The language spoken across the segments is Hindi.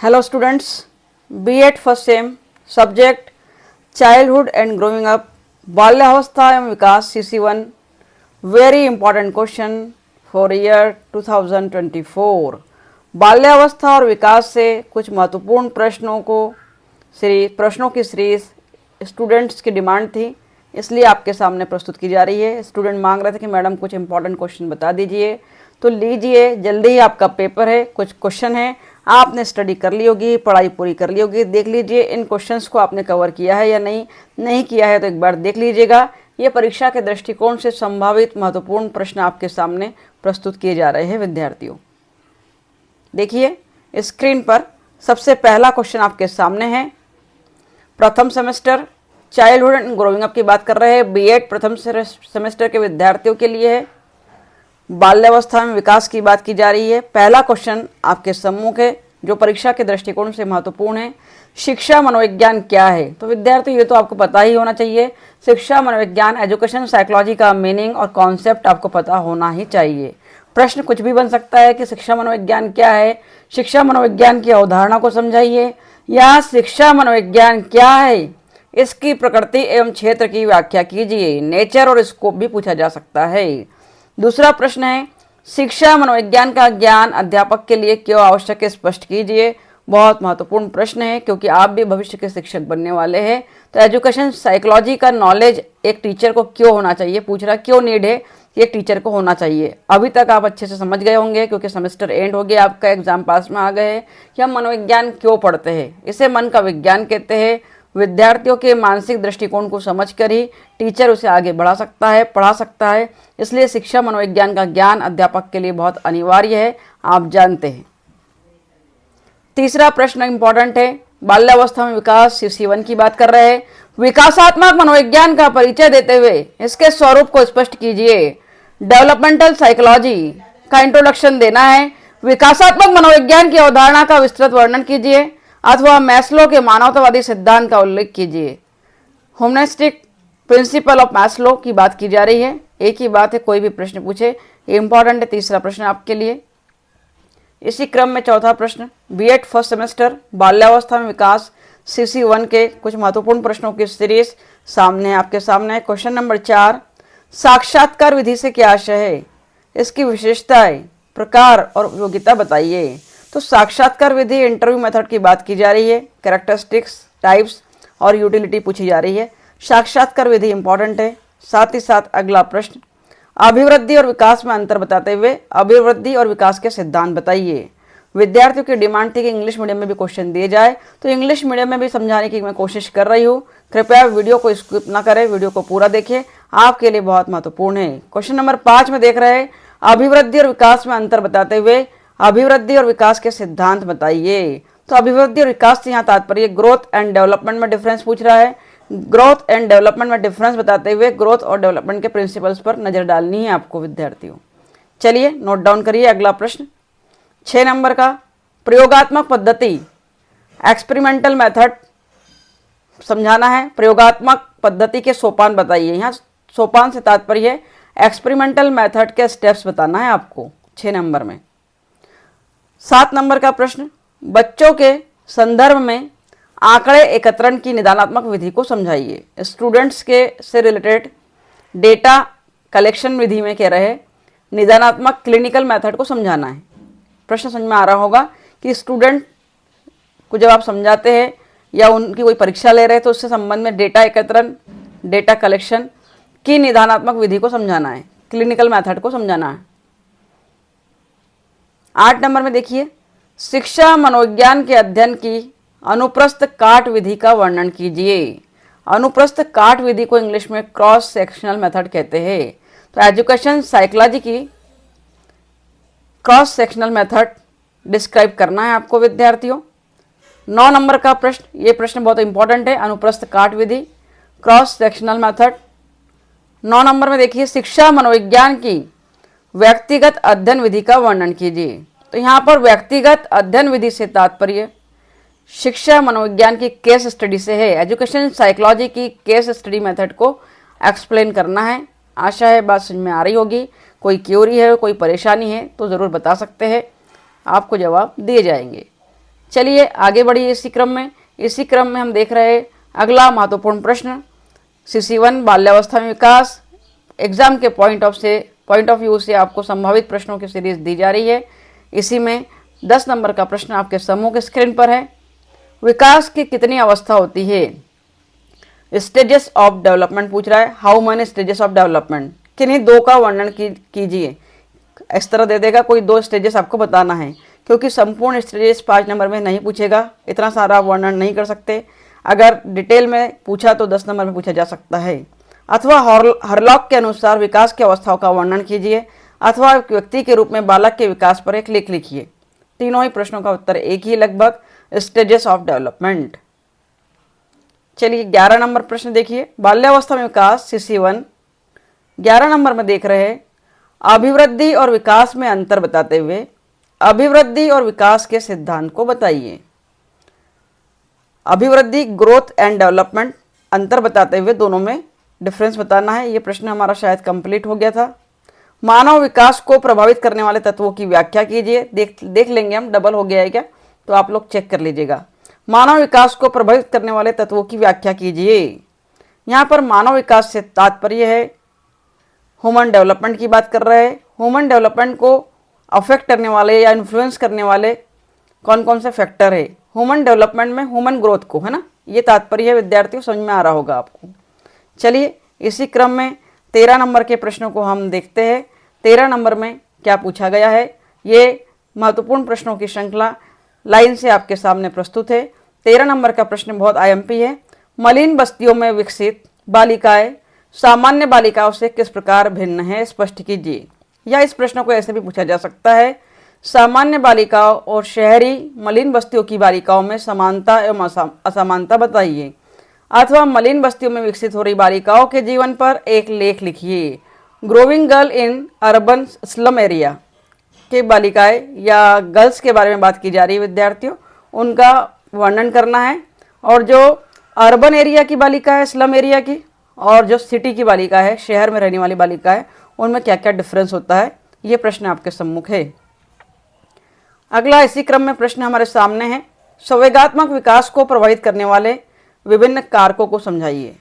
Hello students, BEd first sem subject childhood and growing up, बाल्यावस्था एवं विकास CC1, very important question for year 2024। बाल्यावस्था और विकास से कुछ महत्वपूर्ण प्रश्नों की सीरीज स्टूडेंट्स की डिमांड थी, इसलिए आपके सामने प्रस्तुत की जा रही है। स्टूडेंट मांग रहे थे कि मैडम कुछ इंपॉर्टेंट क्वेश्चन बता दीजिए, तो लीजिए, जल्दी ही आपका पेपर है, कुछ क्वेश्चन है, आपने स्टडी कर ली होगी, पढ़ाई पूरी कर ली होगी। देख लीजिए इन क्वेश्चंस को आपने कवर किया है या नहीं किया है तो एक बार देख लीजिएगा। ये परीक्षा के दृष्टिकोण से संभावित महत्वपूर्ण प्रश्न आपके सामने प्रस्तुत किए जा रहे हैं विद्यार्थियों। देखिए स्क्रीन पर सबसे पहला क्वेश्चन आपके सामने है। प्रथम semester childhood and growing up की बात कर रहे हैं, बीएड प्रथम सेमेस्टर के विद्यार्थियों के लिए है। बाल्यावस्था में विकास की बात की जा रही है। पहला क्वेश्चन आपके सम्मुख है जो परीक्षा के दृष्टिकोण से महत्वपूर्ण है। शिक्षा मनोविज्ञान क्या है? तो विद्यार्थियों ये तो आपको पता ही होना चाहिए। शिक्षा मनोविज्ञान एजुकेशन साइकोलॉजी का मीनिंग और कॉन्सेप्ट आपको पता होना ही चाहिए। प्रश्न कुछ भी बन सकता है कि शिक्षा मनोविज्ञान क्या है, शिक्षा मनोविज्ञान की अवधारणा को समझाइए, या शिक्षा मनोविज्ञान क्या है इसकी प्रकृति एवं क्षेत्र की व्याख्या कीजिए। नेचर और स्कोप भी पूछा जा सकता है। दूसरा प्रश्न है, शिक्षा मनोविज्ञान का ज्ञान अध्यापक के लिए क्यों आवश्यक है, स्पष्ट कीजिए। बहुत महत्वपूर्ण प्रश्न है क्योंकि आप भी भविष्य के शिक्षक बनने वाले हैं। तो एजुकेशन साइकोलॉजी का नॉलेज एक टीचर को क्यों होना चाहिए, पूछ रहा क्यों नीड है, एक टीचर को होना चाहिए। अभी तक आप अच्छे से समझ गए होंगे क्योंकि सेमेस्टर एंड हो गया, आपका एग्जाम पास में आ गए हैं कि हम मनोविज्ञान क्यों पढ़ते हैं। इसे मन का विज्ञान कहते हैं। विद्यार्थियों के मानसिक दृष्टिकोण को समझकर ही टीचर उसे आगे बढ़ा सकता है, पढ़ा सकता है। इसलिए शिक्षा मनोविज्ञान का ज्ञान अध्यापक के लिए बहुत अनिवार्य है, आप जानते हैं। तीसरा प्रश्न इंपॉर्टेंट है, बाल्यावस्था में विकास CC1 की बात कर रहे हैं। विकासात्मक मनोविज्ञान का परिचय देते हुए इसके स्वरूप को स्पष्ट कीजिए। डेवलपमेंटल साइकोलॉजी का इंट्रोडक्शन देना है। विकासात्मक मनोविज्ञान की अवधारणा का विस्तृत वर्णन कीजिए अथवा मैस्लो के मानवतावादी सिद्धांत का उल्लेख कीजिए। ह्यूमनिस्टिक प्रिंसिपल ऑफ मैस्लो की बात की जा रही है। एक ही बात है, कोई भी प्रश्न पूछे इंपॉर्टेंट है। तीसरा प्रश्न आपके लिए। इसी क्रम में चौथा प्रश्न, बीएड फर्स्ट सेमेस्टर बाल्यावस्था में विकास CC1 के कुछ महत्वपूर्ण प्रश्नों की सीरीज सामने आपके सामने। क्वेश्चन नंबर 4, साक्षात्कार विधि से क्या आशय है, इसकी विशेषताएं, प्रकार और उपयोगिता बताइए। तो साक्षात्कार विधि इंटरव्यू मेथड की बात की जा रही है। कैरेक्टरिस्टिक्स, टाइप्स और यूटिलिटी पूछी जा रही है। साक्षात्कार विधि इंपॉर्टेंट है। साथ ही साथ अगला प्रश्न, अभिवृद्धि और विकास में अंतर बताते हुए अभिवृद्धि और विकास के सिद्धांत बताइए। विद्यार्थियों की डिमांड थी कि इंग्लिश मीडियम में भी क्वेश्चन दिए जाए, तो इंग्लिश मीडियम में भी समझाने की मैं कोशिश कर रही हूँ। कृपया वीडियो को स्किप ना करें, वीडियो को पूरा देखें, आपके लिए बहुत महत्वपूर्ण है। क्वेश्चन नंबर 5 में देख रहे हैं, अभिवृद्धि और विकास में अंतर बताते हुए अभिवृद्धि और विकास के सिद्धांत बताइए। तो अभिवृद्धि और विकास से यहाँ तात्पर्य ग्रोथ एंड डेवलपमेंट में डिफरेंस पूछ रहा है। ग्रोथ एंड डेवलपमेंट में डिफरेंस बताते हुए ग्रोथ और डेवलपमेंट के प्रिंसिपल्स पर नजर डालनी है आपको विद्यार्थियों। चलिए नोट डाउन करिए अगला प्रश्न 6 नंबर का, प्रयोगात्मक पद्धति एक्सपेरिमेंटल मेथड समझाना है। प्रयोगात्मक पद्धति के सोपान बताइए। यहाँ सोपान से तात्पर्य है एक्सपेरिमेंटल मेथड के स्टेप्स बताना है आपको 6 नंबर में। 7 नंबर का प्रश्न, बच्चों के संदर्भ में आंकड़े एकत्रण की निदानात्मक विधि को समझाइए। स्टूडेंट्स के से रिलेटेड डेटा कलेक्शन विधि में कह रहे निदानात्मक क्लिनिकल मेथड को समझाना है। प्रश्न समझ में आ रहा होगा कि स्टूडेंट को जब आप समझाते हैं या उनकी कोई परीक्षा ले रहे हैं तो उससे संबंध में डेटा एकत्रण, डेटा कलेक्शन की निदानात्मक विधि को समझाना है, क्लिनिकल मेथड को समझाना है। 8 नंबर में देखिए, शिक्षा मनोविज्ञान के अध्ययन की अनुप्रस्थ काट विधि का वर्णन कीजिए। अनुप्रस्थ काट विधि को इंग्लिश में क्रॉस सेक्शनल मेथड कहते हैं। तो एजुकेशन साइकोलॉजी की क्रॉस सेक्शनल मेथड डिस्क्राइब करना है आपको विद्यार्थियों। 9 नंबर का प्रश्न, ये प्रश्न बहुत इंपॉर्टेंट है, अनुप्रस्थ काट विधि क्रॉस सेक्शनल मेथड। 9 नंबर में देखिए, शिक्षा मनोविज्ञान की व्यक्तिगत अध्ययन विधि का वर्णन कीजिए। तो यहाँ पर व्यक्तिगत अध्ययन विधि से तात्पर्य शिक्षा मनोविज्ञान की केस स्टडी से है। एजुकेशन साइकोलॉजी की केस स्टडी मेथड को एक्सप्लेन करना है। आशा है बात समझ में आ रही होगी। कोई क्यूरी है, कोई परेशानी है तो ज़रूर बता सकते हैं, आपको जवाब दिए जाएंगे। चलिए आगे बढ़िए इसी क्रम में हम देख रहे हैं अगला महत्वपूर्ण प्रश्न। CC1 बाल्यावस्था में विकास। एग्जाम के पॉइंट ऑफ व्यू से आपको संभावित प्रश्नों की सीरीज दी जा रही है। इसी में 10 नंबर का प्रश्न आपके समूह के स्क्रीन पर है। विकास की कितनी अवस्था होती है? स्टेजेस ऑफ डेवलपमेंट पूछ रहा है। How many stages of development, किन्हीं दो का वर्णन कीजिए। इस तरह दे देगा, कोई 2 स्टेजेस आपको बताना है, क्योंकि संपूर्ण स्टेजेस 5 नंबर में नहीं पूछेगा, इतना सारा वर्णन नहीं कर सकते। अगर डिटेल में पूछा तो 10 नंबर में पूछा जा सकता है। अथवा हरलॉक के अनुसार विकास की अवस्थाओं का वर्णन कीजिए, अथवा एक व्यक्ति के रूप में बालक के विकास पर एक लेख लिखिए। तीनों ही प्रश्नों का उत्तर एक ही लगभग, स्टेजेस ऑफ डेवलपमेंट। चलिए 11 नंबर प्रश्न देखिए, बाल्यावस्था में विकास CC1। 11 नंबर में देख रहे हैं, अभिवृद्धि और विकास में अंतर बताते हुए अभिवृद्धि और विकास के सिद्धांत को बताइए। अभिवृद्धि, ग्रोथ एंड डेवलपमेंट, अंतर बताते हुए दोनों में डिफरेंस बताना है। ये प्रश्न हमारा शायद कंप्लीट हो गया था। मानव विकास को प्रभावित करने वाले तत्वों की व्याख्या कीजिए। देख लेंगे हम, डबल हो गया है क्या, तो आप लोग चेक कर लीजिएगा। मानव विकास को प्रभावित करने वाले तत्वों की व्याख्या कीजिए। यहाँ पर मानव विकास से तात्पर्य है ह्यूमन डेवलपमेंट की बात कर रहे हैं। ह्यूमन डेवलपमेंट को अफेक्ट करने वाले या इन्फ्लुएंस करने वाले कौन कौन से फैक्टर है? ह्यूमन डेवलपमेंट में ह्यूमन ग्रोथ को, है ना, ये तात्पर्य है विद्यार्थियों, समझ में आ रहा होगा आपको। चलिए इसी क्रम में 13 नंबर के प्रश्नों को हम देखते हैं। 13 नंबर में क्या पूछा गया है, ये महत्वपूर्ण प्रश्नों की श्रृंखला लाइन से आपके सामने प्रस्तुत है। 13 नंबर का प्रश्न बहुत IMP है। मलिन बस्तियों में विकसित बालिकाएं सामान्य बालिकाओं से किस प्रकार भिन्न है, स्पष्ट कीजिए। या इस प्रश्न को ऐसे भी पूछा जा सकता है, सामान्य बालिकाओं और शहरी मलिन बस्तियों की बालिकाओं में समानता एवं असमानता बताइए। अथवा मलिन बस्तियों में विकसित हो रही बालिकाओं के जीवन पर एक लेख लिखिए। Growing girl in urban slum area के बालिकाएं या गर्ल्स के बारे में बात की जा रही है विद्यार्थियों, उनका वर्णन करना है। और जो अर्बन एरिया की बालिका है, स्लम एरिया की, और जो सिटी की बालिका है, शहर में रहने वाली बालिका है, उनमें क्या क्या डिफरेंस होता है, ये प्रश्न आपके सम्मुख है। अगला इसी क्रम में प्रश्न हमारे सामने है, संवेगात्मक विकास को प्रभावित करने वाले विभिन्न कारकों को समझाइए।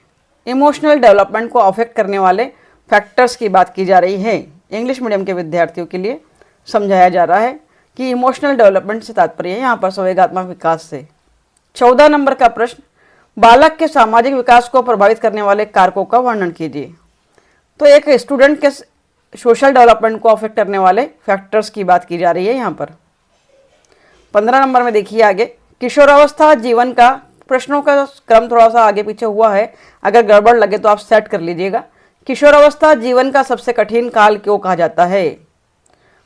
इमोशनल डेवलपमेंट को अफेक्ट करने वाले फैक्टर्स की बात की जा रही है। इंग्लिश मीडियम के विद्यार्थियों के लिए समझाया जा रहा है कि इमोशनल डेवलपमेंट से तात्पर्य है यहाँ पर संवेगात्मक विकास से। 14 नंबर का प्रश्न, बालक के सामाजिक विकास को प्रभावित करने वाले कारकों का वर्णन कीजिए। तो एक स्टूडेंट के सोशल डेवलपमेंट को अफेक्ट करने वाले फैक्टर्स की बात की जा रही है यहाँ पर। 15 नंबर में देखिए आगे, किशोरावस्था जीवन का, प्रश्नों का क्रम थोड़ा सा आगे पीछे हुआ है, अगर गड़बड़ लगे तो आप सेट कर लीजिएगा। किशोरावस्था जीवन का सबसे कठिन काल क्यों कहा जाता है?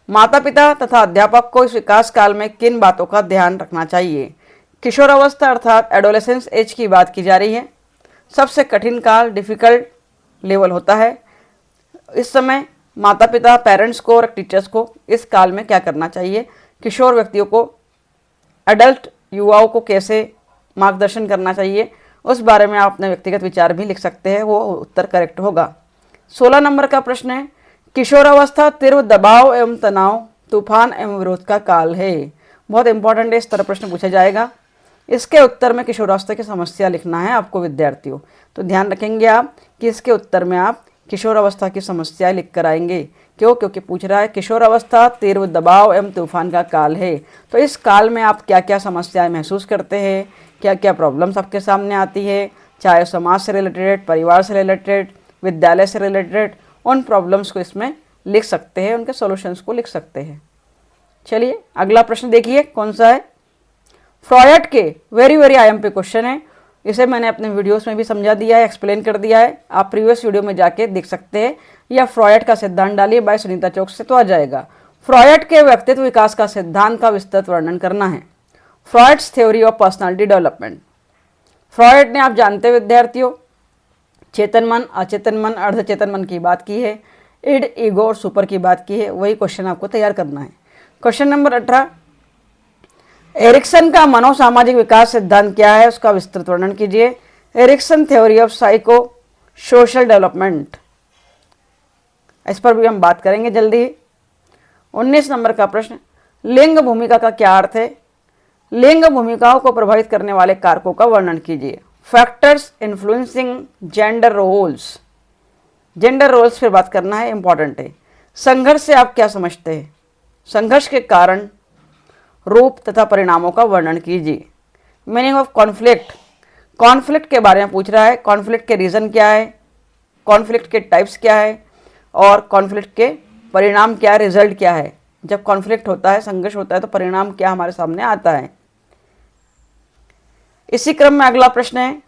माता पिता तथा अध्यापक को इस विकास काल में किन बातों का ध्यान रखना चाहिए? किशोरावस्था अर्थात एडोलेसेंस एज की बात की जा रही है। सबसे कठिन काल, डिफिकल्ट लेवल होता है। इस समय माता पिता, पेरेंट्स को और टीचर्स को इस काल में क्या करना चाहिए? किशोर व्यक्तियों को, एडल्ट युवाओं को कैसे मार्गदर्शन करना चाहिए, उस बारे में आप अपने व्यक्तिगत विचार भी लिख सकते हैं, वो उत्तर करेक्ट होगा। 16 नंबर का प्रश्न है, किशोरावस्था तीव्र दबाव एवं तनाव, तूफान एवं विरोध का काल है। बहुत इंपॉर्टेंट है, इस तरह प्रश्न पूछा जाएगा। इसके उत्तर में किशोरावस्था की समस्या लिखना है आपको विद्यार्थियों, तो ध्यान रखेंगे आप कि इसके उत्तर में आप किशोरावस्था की समस्या लिख कर आएंगे। क्यों? क्योंकि पूछ रहा है किशोरावस्था तीव्र दबाव एवं तूफान का काल है। तो इस काल में आप क्या क्या समस्याएं महसूस करते हैं, क्या क्या प्रॉब्लम्स आपके सामने आती है, चाहे समाज से रिलेटेड, परिवार से रिलेटेड, विद्यालय से रिलेटेड, उन प्रॉब्लम्स को इसमें लिख सकते हैं, उनके सॉल्यूशंस को लिख सकते हैं। चलिए अगला प्रश्न देखिए कौन सा है। फ्रॉयड के वेरी IMP क्वेश्चन है, इसे मैंने अपने वीडियोस में भी समझा दिया है, एक्सप्लेन कर दिया है, आप प्रीवियस वीडियो में जाके देख सकते हैं, या फ्रॉयड का सिद्धांत डालिए बाय सुनीता चौक से तो आ जाएगा। फ्रॉयड के व्यक्तित्व विकास का सिद्धांत का विस्तृत वर्णन करना है। Freud's theory of personality development. Freud ने, आप जानते हैं विद्यार्थियों, चेतन मन, अचेतन मन, अर्धचेतन मन की बात की है, इड, ईगो और सुपर की बात की है। वही क्वेश्चन आपको तैयार करना है। क्वेश्चन नंबर 18, एरिक्सन का मनोसामाजिक विकास सिद्धांत क्या है, उसका विस्तृत वर्णन कीजिए। Ericsson theory of psycho social development, इस पर भी हम बात करेंगे जल्दी ही। 19 नंबर का प्रश्न, लिंग भूमिका का क्या अर्थ है? लिंग भूमिकाओं को प्रभावित करने वाले कारकों का वर्णन कीजिए। Factors influencing gender roles. Gender roles पर बात करना है, इंपॉर्टेंट है। संघर्ष से आप क्या समझते हैं? संघर्ष के कारण, रूप तथा परिणामों का वर्णन कीजिए। Meaning of conflict. कॉन्फ्लिक्ट के बारे में पूछ रहा है। कॉन्फ्लिक्ट के रीज़न क्या है, कॉन्फ्लिक्ट के टाइप्स क्या है, और कॉन्फ्लिक्ट के परिणाम क्या है, रिजल्ट क्या है। जब कॉन्फ्लिक्ट होता है, संघर्ष होता है, तो परिणाम क्या हमारे सामने आता है। इसी क्रम में अगला प्रश्न है,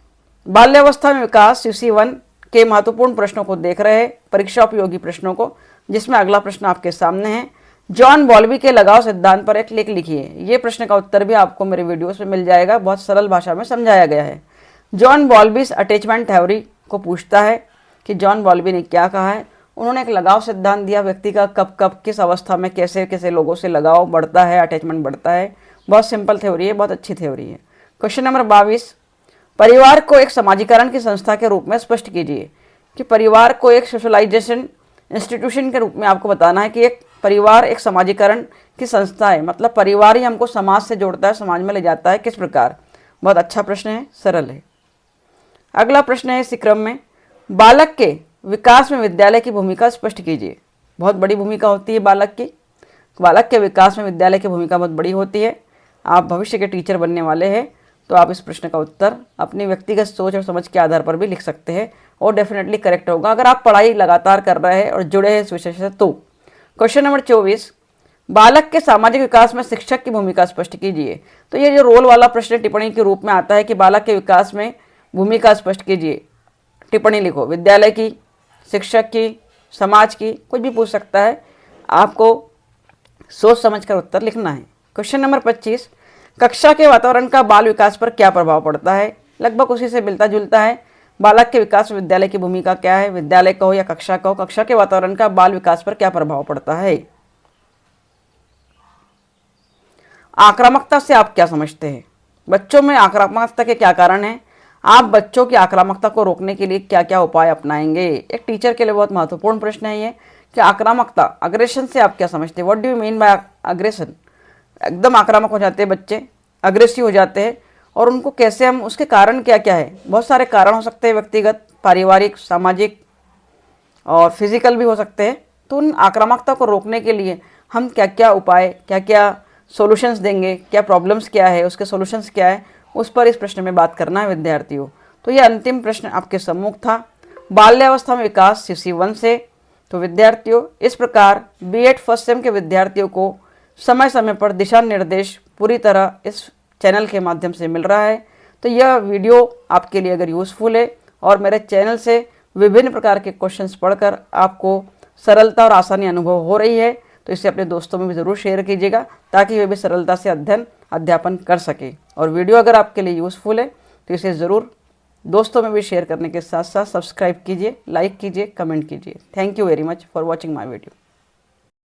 बाल्यावस्था में विकास CC1 के महत्वपूर्ण प्रश्नों को देख रहे हैं, परीक्षा उपयोगी प्रश्नों को, जिसमें अगला प्रश्न आपके सामने है। जॉन बॉल्बी के लगाव सिद्धांत पर एक लेख लिखिए। ये प्रश्न का उत्तर भी आपको मेरे वीडियोस में मिल जाएगा, बहुत सरल भाषा में समझाया गया है। जॉन बॉल्बीज अटैचमेंट थ्योरी को पूछता है कि जॉन बॉल्बी ने क्या कहा है। उन्होंने एक लगाव सिद्धांत दिया, व्यक्ति का कब कब किस अवस्था में कैसे कैसे लोगों से लगाव बढ़ता है, अटैचमेंट बढ़ता है। बहुत सिंपल थ्योरी है, बहुत अच्छी थ्योरी है। क्वेश्चन नंबर 22, परिवार को एक समाजीकरण की संस्था के रूप में स्पष्ट कीजिए। कि परिवार को एक सोशलाइजेशन इंस्टीट्यूशन के रूप में आपको बताना है कि एक परिवार एक समाजीकरण की संस्था है, मतलब परिवार ही हमको समाज से जोड़ता है, समाज में ले जाता है, किस प्रकार। बहुत अच्छा प्रश्न है, सरल है। अगला प्रश्न है इसी क्रम में, बालक के विकास में विद्यालय की भूमिका स्पष्ट कीजिए। बहुत बड़ी भूमिका होती है बालक की। बालक के विकास में विद्यालय की भूमिका बहुत बड़ी होती है। आप भविष्य के टीचर बनने वाले हैं तो आप इस प्रश्न का उत्तर अपनी व्यक्तिगत सोच और समझ के आधार पर भी लिख सकते हैं और डेफिनेटली करेक्ट होगा अगर आप पढ़ाई लगातार कर रहे हैं और जुड़े हैं इस विषय से तो। क्वेश्चन नंबर 24, बालक के सामाजिक विकास में शिक्षक की भूमिका स्पष्ट कीजिए। तो ये जो रोल वाला प्रश्न टिप्पणी के रूप में आता है कि बालक के विकास में भूमिका स्पष्ट कीजिए, टिप्पणी लिखो। विद्यालय की, शिक्षक की, समाज की, कुछ भी पूछ सकता है, आपको सोच समझकर उत्तर लिखना है। क्वेश्चन नंबर 25, कक्षा के वातावरण का बाल विकास पर क्या प्रभाव पड़ता है। लगभग उसी से मिलता जुलता है। बालक के विकास में विद्यालय की भूमिका क्या है, विद्यालय का हो या कक्षा का हो, कक्षा के वातावरण का बाल विकास पर क्या प्रभाव पड़ता है। आक्रामकता से आप क्या समझते हैं? बच्चों में आक्रामकता के क्या कारण हैं? आप बच्चों की आक्रामकता को रोकने के लिए क्या क्या उपाय अपनाएंगे। एक टीचर के लिए बहुत महत्वपूर्ण प्रश्न है ये कि आक्रामकता, अग्रेशन से आप क्या समझते हैं। What do you mean by aggression. एकदम आक्रामक हो जाते हैं बच्चे, अग्रेसिव हो जाते हैं, और उनको कैसे हम, उसके कारण क्या क्या है। बहुत सारे कारण हो सकते हैं, व्यक्तिगत, पारिवारिक, सामाजिक और फिजिकल भी हो सकते हैं। तो उन आक्रामकता को रोकने के लिए हम क्या क्या उपाय, क्या क्या सॉल्यूशंस देंगे, क्या प्रॉब्लम्स क्या है, उसके सॉल्यूशंस क्या है, उस पर इस प्रश्न में बात करना है विद्यार्थियों। तो ये अंतिम प्रश्न आपके सम्मुख था, बाल्यावस्था में विकास CC1 से। तो विद्यार्थियों, इस प्रकार B.Ed फर्स्ट सेम के विद्यार्थियों को समय समय पर दिशा निर्देश पूरी तरह इस चैनल के माध्यम से मिल रहा है। तो यह वीडियो आपके लिए अगर यूज़फुल है और मेरे चैनल से विभिन्न प्रकार के क्वेश्चंस पढ़कर आपको सरलता और आसानी अनुभव हो रही है तो इसे अपने दोस्तों में भी ज़रूर शेयर कीजिएगा ताकि वे भी सरलता से अध्यापन कर सके। और वीडियो अगर आपके लिए यूज़फुल है तो इसे ज़रूर दोस्तों में भी शेयर करने के साथ साथ सब्सक्राइब कीजिए, लाइक कीजिए, कमेंट कीजिए। Thank you very much for watching my video.